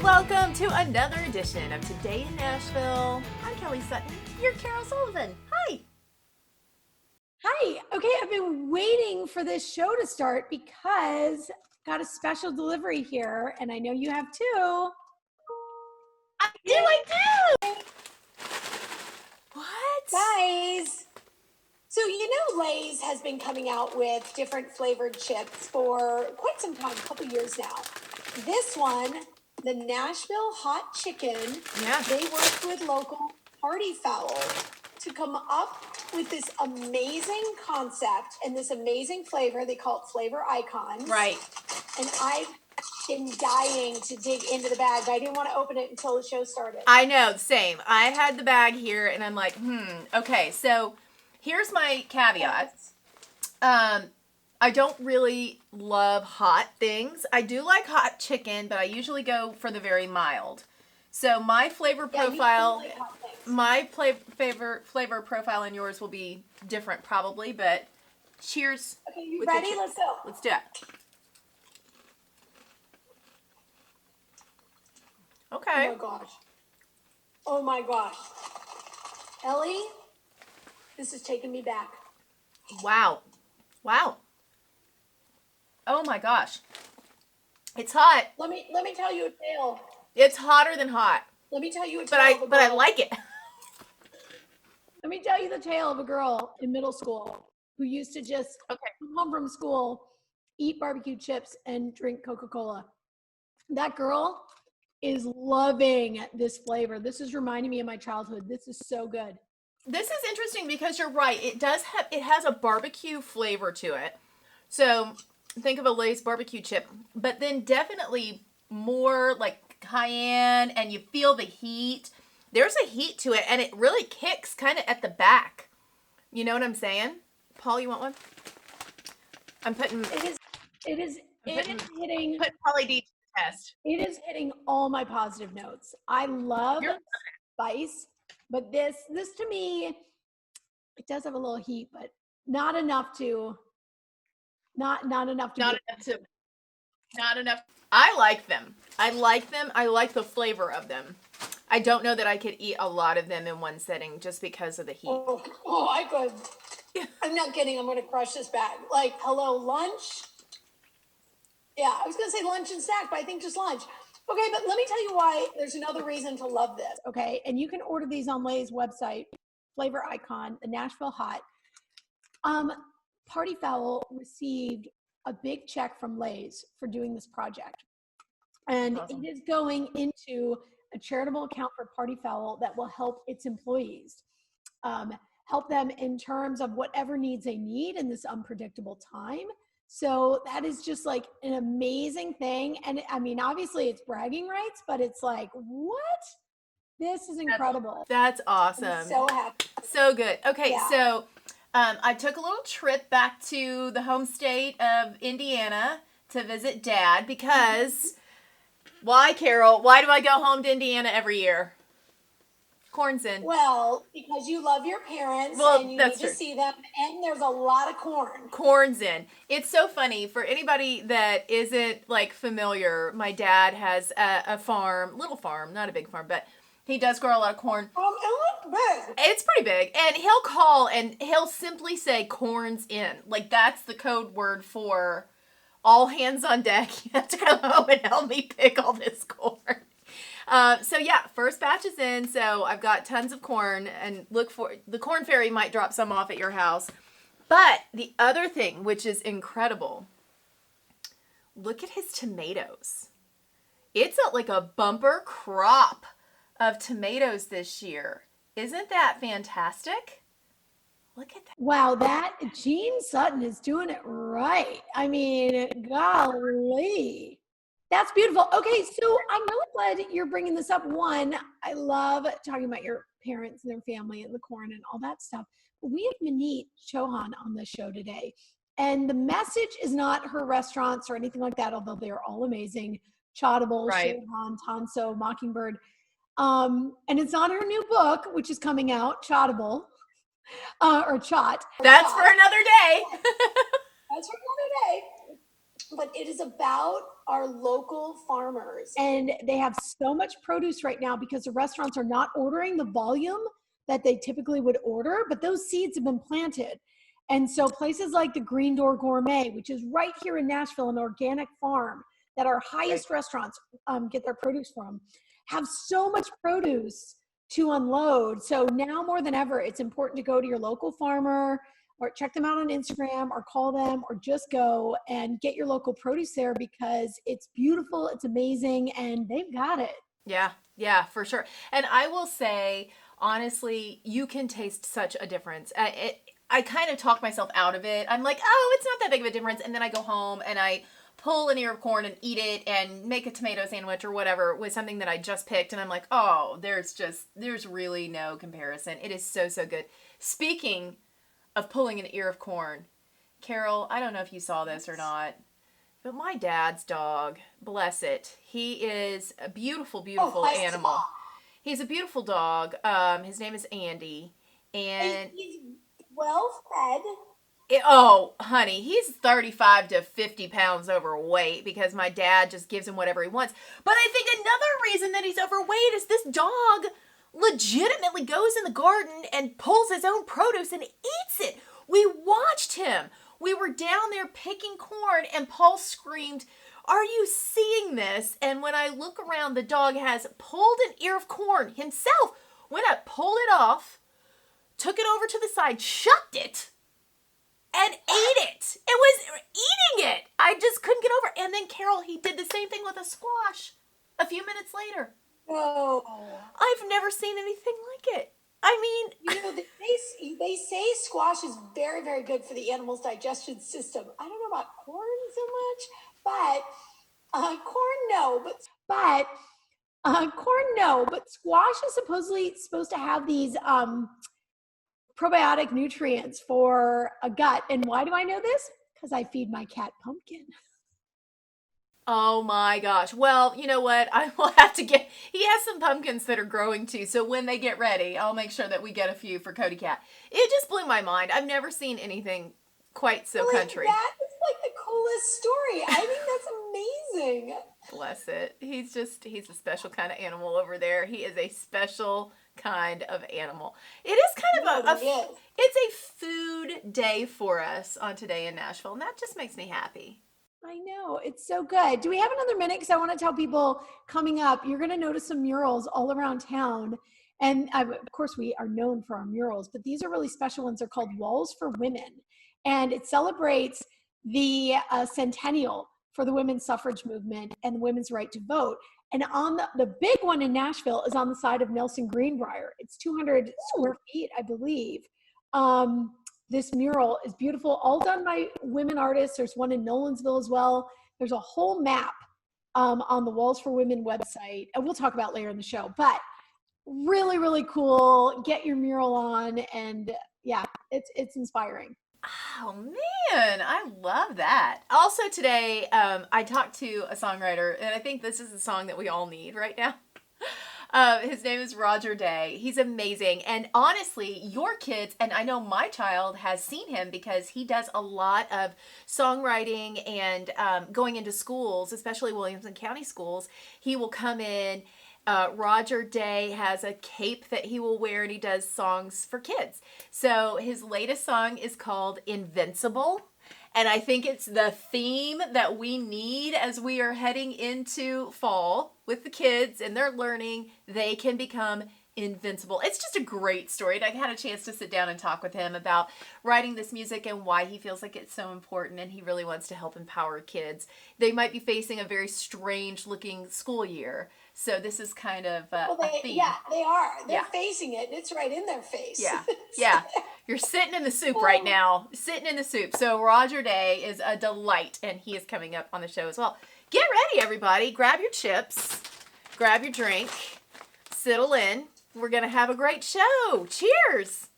Welcome to another edition of Today in Nashville. I'm Kelly Sutton. You're Carole Sullivan. Hi. Hi. Okay, I've been waiting for this show to start because I've got a special delivery here, and I know you have too. I do. What? Guys, so Lay's has been coming out with different flavored chips for quite some time, a couple years now. This one, the Nashville Hot Chicken, they worked with local Party Fowl to come up with this amazing concept and this amazing flavor. They call it Flavor Icons. Right. And I've been dying to dig into the bag, but I didn't want to open it until the show started. I know, same. I had the bag here and I'm like, okay, so here's my caveat. I don't really love hot things. I do like hot chicken, but I usually go for the very mild. So my flavor profile, flavor profile and yours will be different probably, but cheers. Okay, you ready? Let's go. Let's do it. Okay. Oh my gosh. Oh my gosh. Ellie, this is taking me back. Wow. Wow. Oh my gosh. It's hot. Let me tell you a tale. It's hotter than hot. Let me tell you a tale. But I like it. Let me tell you the tale of a girl in middle school who used to just come home from school, eat barbecue chips, and drink Coca-Cola. That girl is loving this flavor. This is reminding me of my childhood. This is so good. This is interesting because you're right. It has a barbecue flavor to it. So think of a Lay's barbecue chip, but then definitely more like cayenne, and you feel the heat. There's a heat to it, and it really kicks kind of at the back. You know what I'm saying? Paul, you want one? I'm putting... It is hitting... Put Polly D to the test. It is hitting all my positive notes. I love spice, but this to me, it does have a little heat, but not enough to... Not enough. I like them. I like the flavor of them. I don't know that I could eat a lot of them in one setting just because of the heat. Oh, I could. I'm not kidding. I'm going to crush this bag. Like, hello, lunch? Yeah, I was going to say lunch and snack, but I think just lunch. Okay, but let me tell you why there's another reason to love this. Okay, and you can order these on Lay's website, Flavor Icon, the Nashville Hot. Party Fowl received a big check from Lay's for doing this project. And It is going into a charitable account for Party Fowl that will help its employees, help them in terms of whatever needs they need in this unpredictable time. So that is just like an amazing thing. And I mean, obviously it's bragging rights, but it's like, what? This is incredible. That's awesome. I'm so happy. So good. Okay, so I took a little trip back to the home state of Indiana to visit Dad because, why, Carol? Why do I go home to Indiana every year? Corn's in. Well, because you love your parents and you need to see them, and there's a lot of corn. Corn's in. It's so funny. For anybody that isn't like familiar, my dad has a farm, little farm, not a big farm, but he does grow a lot of corn. It looks big. It's pretty big. And he'll call and he'll simply say corn's in. Like that's the code word for all hands on deck. You have to come home and help me pick all this corn. So yeah, first batch is in. So I've got tons of corn, and look for the corn fairy might drop some off at your house. But the other thing, which is incredible, look at his tomatoes. It's like a bumper crop of tomatoes this year. Isn't that fantastic? Look at that. Wow, that Gene Sutton is doing it right. I mean, golly. That's beautiful. Okay, so I'm really glad you're bringing this up. One, I love talking about your parents and their family and the corn and all that stuff. But we have Manit Chauhan on the show today. And the message is not her restaurants or anything like that, although they're all amazing. Chautable, Chauhan, Tanso, Mockingbird. And it's on her new book, which is coming out, Chautable, or Chot. That's for another day. That's for another day. but it is about our local farmers. And they have so much produce right now because the restaurants are not ordering the volume that they typically would order, but those seeds have been planted. And so places like the Green Door Gourmet, which is right here in Nashville, an organic farm that our highest restaurants get their produce from, have so much produce to unload. So now more than ever, it's important to go to your local farmer or check them out on Instagram or call them or just go and get your local produce there because it's beautiful, it's amazing, and they've got it. Yeah, for sure. And I will say, honestly, you can taste such a difference. I kind of talk myself out of it. I'm like, oh, it's not that big of a difference. And then I go home and I pull an ear of corn and eat it and make a tomato sandwich or whatever with something that I just picked. And I'm like, oh, there's really no comparison. It is so, so good. Speaking of pulling an ear of corn, Carole, I don't know if you saw this or not, but my dad's dog, bless it, he is a beautiful, beautiful animal. He's a beautiful dog. His name is Andy, and he's well fed. Oh, honey, he's 35 to 50 pounds overweight because my dad just gives him whatever he wants. But I think another reason that he's overweight is this dog legitimately goes in the garden and pulls his own produce and eats it. We watched him. We were down there picking corn and Paul screamed, "Are you seeing this?" And when I look around, the dog has pulled an ear of corn himself, went up, pulled it off, took it over to the side, shucked it, and ate it. It was eating it. I just couldn't get over it. And then Carole, he did the same thing with a squash a few minutes later. Oh. I've never seen anything like it. I mean, you know, they say squash is very, very good for the animal's digestion system. I don't know about corn so much, but corn no, but squash is supposed to have these probiotic nutrients for a gut. And why do I know this? Because I feed my cat pumpkin. Oh my gosh. Well, you know what? I will have to he has some pumpkins that are growing too. So when they get ready, I'll make sure that we get a few for Cody Cat. It just blew my mind. I've never seen anything quite so country. That is like the coolest story. I think that's amazing. Bless it. He's a special kind of animal over there. He is a special kind of animal. It is kind of it's a food day for us on Today in Nashville, and that just makes me happy. I know. It's so good. Do we have another minute? Because I want to tell people coming up, you're going to notice some murals all around town. And of course, we are known for our murals, but these are really special ones. They're called Walls for Women. And it celebrates the centennial for the women's suffrage movement and the women's right to vote. And on the big one in Nashville is on the side of Nelson Greenbrier. It's 200 square feet, I believe. This mural is beautiful, all done by women artists. There's one in Nolensville as well. There's a whole map on the Walls for Women website, and we'll talk about later in the show. But really, really cool. Get your mural on, and yeah, it's inspiring. Oh man, I love that. Also today, I talked to a songwriter, and I think this is the song that we all need right now. His name is Roger Day. He's amazing. And honestly, your kids, and I know my child has seen him because he does a lot of songwriting and going into schools, especially Williamson County schools. He will come in. Roger Day has a cape that he will wear, and he does songs for kids. So his latest song is called Invincible. And I think it's the theme that we need as we are heading into fall with the kids and they're learning they can become invincible. It's just a great story. And I had a chance to sit down and talk with him about writing this music and why he feels like it's so important. And he really wants to help empower kids. They might be facing a very strange looking school year. So this is kind of a theme. Yeah, they are. They're facing it. And it's right in their face. Yeah. Yeah. You're sitting in the soup right now. Sitting in the soup. So Roger Day is a delight. And he is coming up on the show as well. Get ready, everybody. Grab your chips. Grab your drink. Settle in. We're going to have a great show. Cheers.